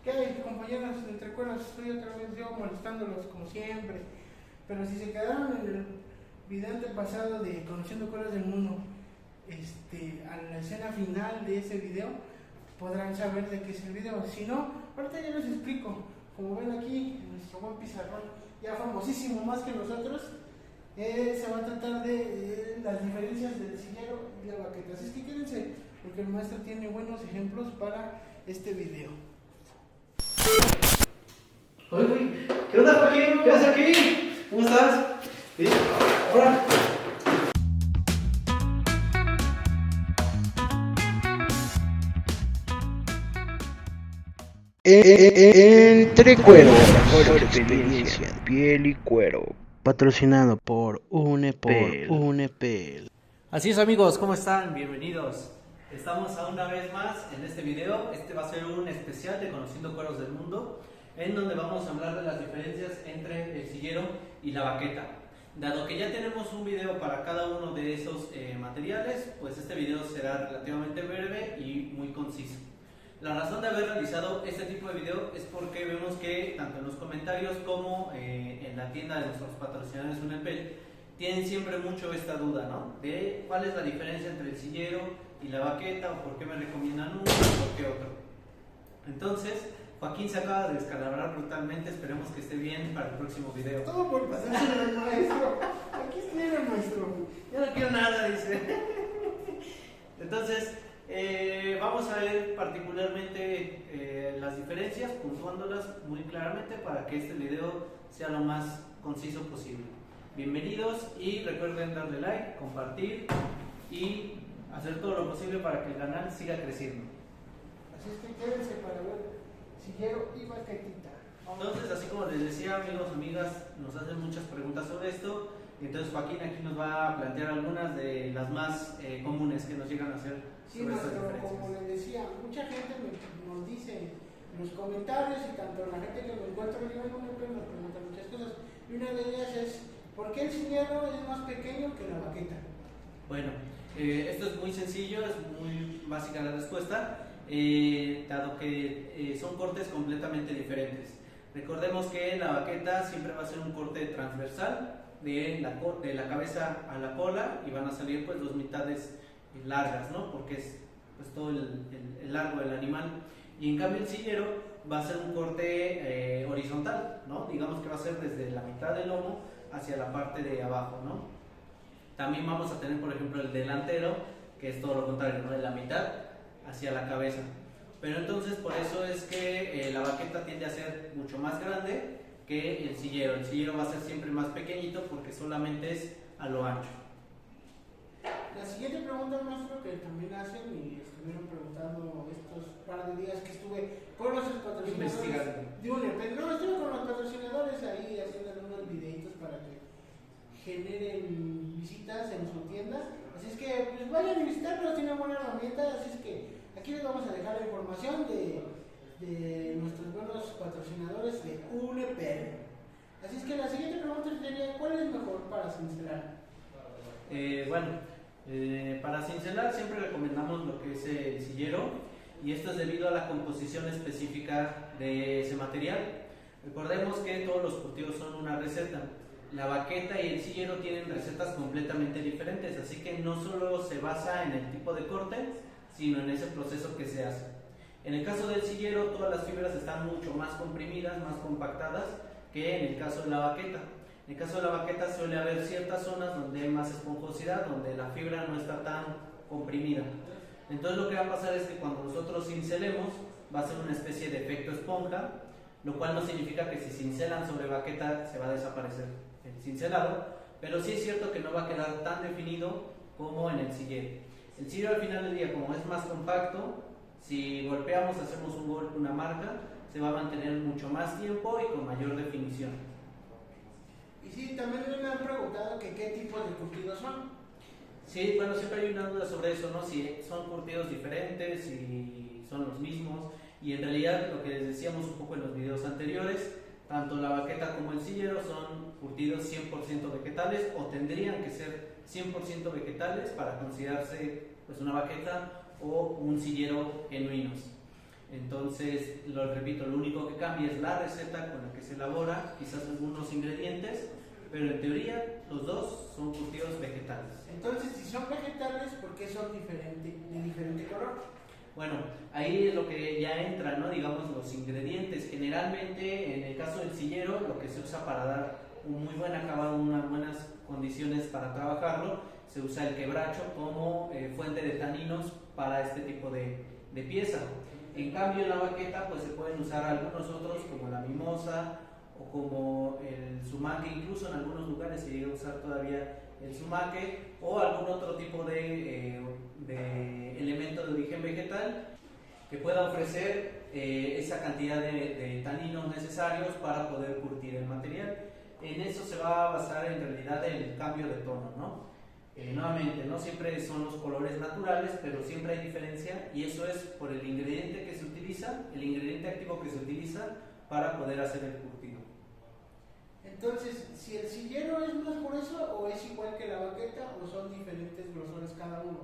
¿Qué hay, compañeros de Entre Cueros? Estoy otra vez yo molestándolos como siempre. Pero si se quedaron en el video antepasado de Conociendo Cueros del Mundo, a la escena final de ese video, podrán saber de qué es el video. Si no, ahorita ya les explico. Como ven aquí, en nuestro buen pizarrón, ya famosísimo más que nosotros, se va a tratar de las diferencias del sillero y la baqueta. Así es que quédense, porque el maestro tiene buenos ejemplos para este video. Oye, ¿qué onda, Joaquín? ¿Qué haces aquí? ¿Cómo estás? ¿Sí? Ahora. Entre Cueros, mejor experiencia en piel y cuero. Patrocinado por UNEPEL. Así es, amigos, ¿cómo están? Bienvenidos. Estamos a una vez más en este video. Este va a ser un especial de Conociendo Cueros del Mundo, en donde vamos a hablar de las diferencias entre el sillero y la baqueta. Dado que ya tenemos un video para cada uno de esos materiales, pues este video será relativamente breve y muy conciso. La razón de haber realizado este tipo de video es porque vemos que tanto en los comentarios como en la tienda de nuestros patrocinadores UNEPEL tienen siempre mucho esta duda, ¿no? De cuál es la diferencia entre el sillero y la baqueta, o por qué me recomiendan uno o por qué otro. Entonces, Joaquín se acaba de descalabrar brutalmente, esperemos que esté bien para el próximo video. Todo por pasarse al maestro. Aquí tiene el maestro. Yo no quiero nada, dice. Entonces, vamos a ver particularmente las diferencias, puntuándolas muy claramente para que este video sea lo más conciso posible. Bienvenidos y recuerden darle like, compartir y hacer todo lo posible para que el canal siga creciendo. Así es que quédense para ver sillero y baquetita. Entonces, así como les decía, amigos, amigas, nos hacen muchas preguntas sobre esto. Entonces Joaquín aquí nos va a plantear algunas de las más comunes que nos llegan a hacer sobre estas diferencias. Como les decía, mucha gente nos dice en los comentarios, y tanto la gente que me encuentra arriba en UNEPEL nos pregunta muchas cosas, y una de ellas es ¿por qué el sillero es más pequeño que la baqueta? Bueno, esto es muy sencillo, es muy básica la respuesta, dado que son cortes completamente diferentes. Recordemos que la baqueta siempre va a ser un corte transversal de la cabeza a la cola, y van a salir pues dos mitades largas, ¿no? Porque es pues todo el largo del animal. Y en cambio el sillero va a ser un corte horizontal, ¿no? Digamos que va a ser desde la mitad del lomo hacia la parte de abajo, ¿no? También vamos a tener, por ejemplo, el delantero, que es todo lo contrario, ¿no? De la mitad hacia la cabeza. Pero entonces por eso es que la baqueta tiende a ser mucho más grande que el sillero. El sillero va a ser siempre más pequeñito porque solamente es a lo ancho. La siguiente pregunta, maestro, que también hacen y estuvieron preguntando estos par de días que estuve con los patrocinadores de UNEPEL. No, estuve con los patrocinadores ahí haciendo unos videitos para que generen visitas en su tienda. Así es que pues vayan a visitarlos, tienen buena herramienta. Así es que aquí les vamos a dejar la información de nuestros buenos patrocinadores de UNEPEL. Así es que la siguiente pregunta sería: ¿cuál es mejor para cincelar? Para cincelar siempre recomendamos lo que es el sillero, y esto es debido a la composición específica de ese material. Recordemos que todos los curtidos son una receta. La baqueta y el sillero tienen recetas completamente diferentes, así que no solo se basa en el tipo de corte, sino en ese proceso que se hace. En el caso del sillero, todas las fibras están mucho más comprimidas, más compactadas que en el caso de la baqueta. En el caso de la baqueta suele haber ciertas zonas donde hay más esponjosidad, donde la fibra no está tan comprimida. Entonces lo que va a pasar es que cuando nosotros cincelemos va a ser una especie de efecto esponja, lo cual no significa que si cincelan sobre baqueta se va a desaparecer el cincelado, pero sí es cierto que no va a quedar tan definido como en el sillero. El sillero al final del día, como es más compacto, si golpeamos, hacemos un golpe, una marca, se va a mantener mucho más tiempo y con mayor definición. Y sí, también me han preguntado que qué tipo de curtidos son. Sí, bueno, siempre hay una duda sobre eso, ¿no? Si son curtidos diferentes, si son los mismos. Y en realidad, lo que les decíamos un poco en los videos anteriores, tanto la baqueta como el sillero son curtidos 100% vegetales, o tendrían que ser 100% vegetales para considerarse pues una baqueta o un sillero genuinos. Entonces, lo repito, lo único que cambia es la receta con la que se elabora, quizás algunos ingredientes, pero en teoría los dos son curtidos vegetales. Entonces, si son vegetales, ¿por qué son de diferente color? Bueno, ahí es lo que ya entra, ¿no? Digamos, los ingredientes. Generalmente, en el caso del sillero, lo que se usa para dar un muy buen acabado, unas buenas condiciones para trabajarlo, se usa el quebracho como fuente de taninos para este tipo de pieza. En cambio, en la baqueta pues se pueden usar algunos otros como la mimosa o como el sumaque, incluso en algunos lugares se llega a usar todavía el sumaque o algún otro tipo de elemento de origen vegetal que pueda ofrecer esa cantidad de taninos necesarios para poder curtir el material. En eso se va a basar en realidad el cambio de tono, ¿no? Nuevamente, no siempre son los colores naturales, pero siempre hay diferencia y eso es por el ingrediente que se utiliza, el ingrediente activo que se utiliza para poder hacer el curtido. Entonces, si el sillero es más grueso o es igual que la baqueta o son diferentes grosores cada uno.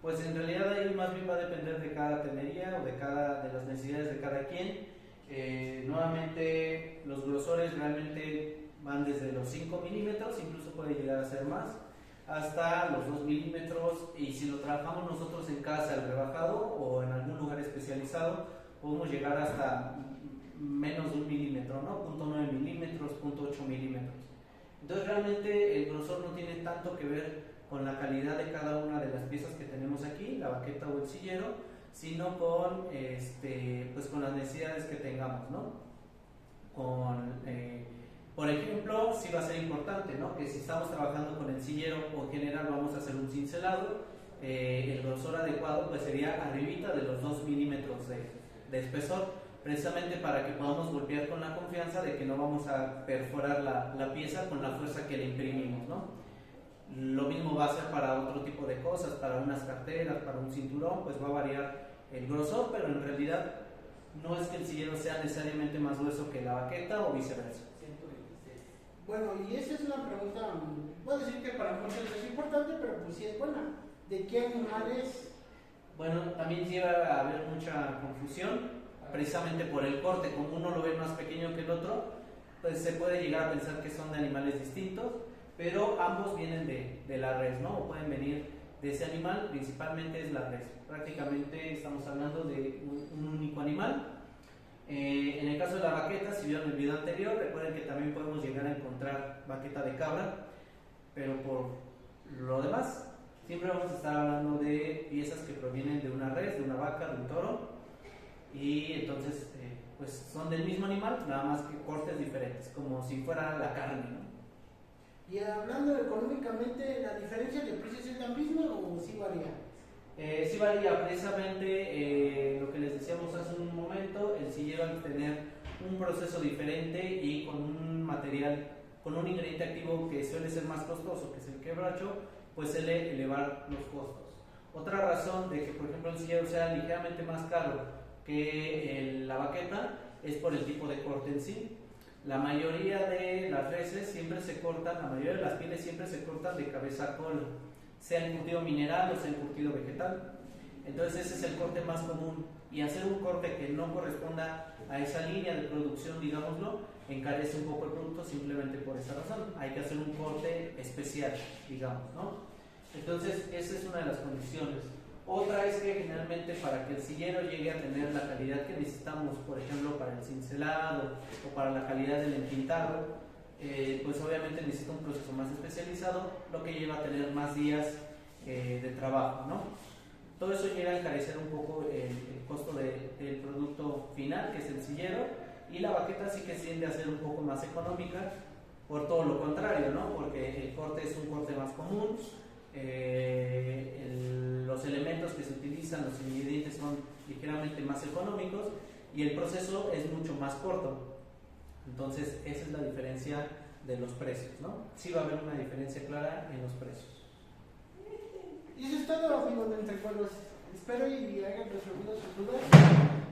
Pues en realidad ahí más bien va a depender de cada tenería o de las necesidades de cada quien. Nuevamente, los grosores realmente van desde los 5 milímetros, incluso puede llegar a ser más, hasta los 2 milímetros, y si lo trabajamos nosotros en casa el rebajado o en algún lugar especializado podemos llegar hasta menos de 1 milímetro, ¿no? 0.9 milímetros, 0.8 milímetros. Entonces realmente el grosor no tiene tanto que ver con la calidad de cada una de las piezas que tenemos aquí, la baqueta o el sillero, sino con, pues con las necesidades que tengamos, ¿no? Por ejemplo, sí va a ser importante, ¿no? Que si estamos trabajando con el sillero o en general vamos a hacer un cincelado, el grosor adecuado pues sería arribita de los 2 milímetros de espesor, precisamente para que podamos golpear con la confianza de que no vamos a perforar la pieza con la fuerza que le imprimimos, ¿no? Lo mismo va a ser para otro tipo de cosas, para unas carteras, para un cinturón, pues va a variar el grosor, pero en realidad no es que el sillero sea necesariamente más grueso que la baqueta o viceversa. Bueno, y esa es una pregunta, voy a decir que para muchos es importante, pero pues sí es buena. ¿De qué animales? Bueno, también lleva a haber mucha confusión, precisamente por el corte, como uno lo ve más pequeño que el otro, pues se puede llegar a pensar que son de animales distintos, pero ambos vienen de la res, ¿no? O pueden venir de ese animal, principalmente es la res. Prácticamente estamos hablando de un único animal. En el caso de la baqueta, si vieron el video anterior, recuerden que también podemos llegar a encontrar baqueta de cabra, pero por lo demás, siempre vamos a estar hablando de piezas que provienen de una res, de una vaca, de un toro, y entonces pues son del mismo animal, nada más que cortes diferentes, como si fuera la carne, ¿no? Y hablando económicamente, ¿la diferencia de precios es la misma o sí varía? Sí varía, precisamente lo que les decíamos hace un momento, el sillero al tener un proceso diferente y con un material, con un ingrediente activo que suele ser más costoso, que es el quebracho, pues suele elevar los costos. Otra razón de que por ejemplo el sillero sea ligeramente más caro que la baqueta es por el tipo de corte en sí. La mayoría de las reses siempre se cortan, la mayoría de las pieles siempre se cortan de cabeza a cola, sea encurtido mineral o sea encurtido vegetal. Entonces ese es el corte más común, y hacer un corte que no corresponda a esa línea de producción, digámoslo, encarece un poco el producto simplemente por esa razón. Hay que hacer un corte especial, digamos, ¿no? Entonces esa es una de las condiciones. Otra es que generalmente para que el sillero llegue a tener la calidad que necesitamos, por ejemplo para el cincelado o para la calidad del entintado, pues obviamente necesita un proceso más especializado, lo que lleva a tener más días de trabajo, ¿no? Todo eso llega a encarecer un poco el costo del producto final, que es el sillero, y la baqueta sí que tiende a ser un poco más económica, por todo lo contrario, ¿no? Porque el corte es un corte más común, los elementos que se utilizan, los ingredientes son ligeramente más económicos y el proceso es mucho más corto. Entonces esa es la diferencia de los precios, ¿no? Sí va a haber una diferencia clara en los precios. Y eso es todo, amigos de Entre Cueros. Espero y hayan resolvido sus dudas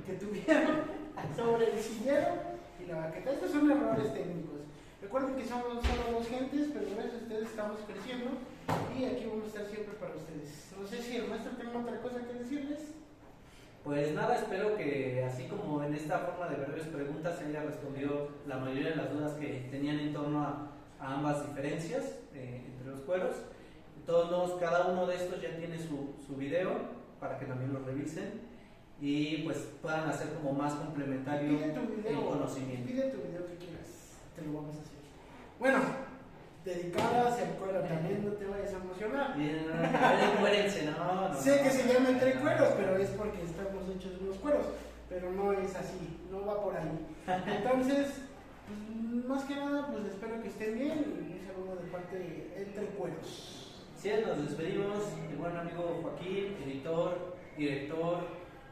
que tuvieron sobre el sillero y la baqueta. Estos son errores técnicos. Recuerden que somos solo dos gentes, pero gracias a ustedes estamos creciendo y aquí vamos a estar siempre para ustedes. No sé si el maestro tiene otra cosa que decirles. Pues nada, espero que así como en esta forma de breves preguntas se haya respondido la mayoría de las dudas que tenían en torno a ambas diferencias entre los cueros. De todos modos, cada uno de estos ya tiene su video para que también lo revisen y pues puedan hacer como más complementario el conocimiento. Pide tu video que quieras, te lo vamos a hacer. Bueno, dedicado hacia el cuero, también no te vayas a emocionar. No. Sé que se llama Entre Cueros, pero es porque estamos hechos de unos cueros, pero no es así, no va por ahí. Entonces, pues, más que nada, pues espero que estén bien y un saludo de parte de Entre Cueros. Sí, nos despedimos, mi buen amigo Joaquín, editor, director,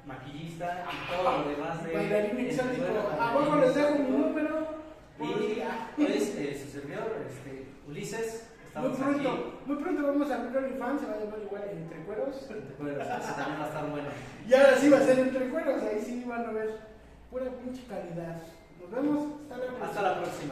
maquillista y todo lo demás de bailarín exótico. Bueno, Abajo les dejo mi número. Y pues su servidor, Ulises, estamos aquí. Muy pronto vamos a abrir OnlyFans, se va a llamar igual Entre Cueros. Entre Cueros, ese también va a estar bueno. Y ahora sí va a ser Entre Cueros, ahí sí van a ver pura pinche calidad. Nos vemos, hasta la próxima. Hasta la próxima.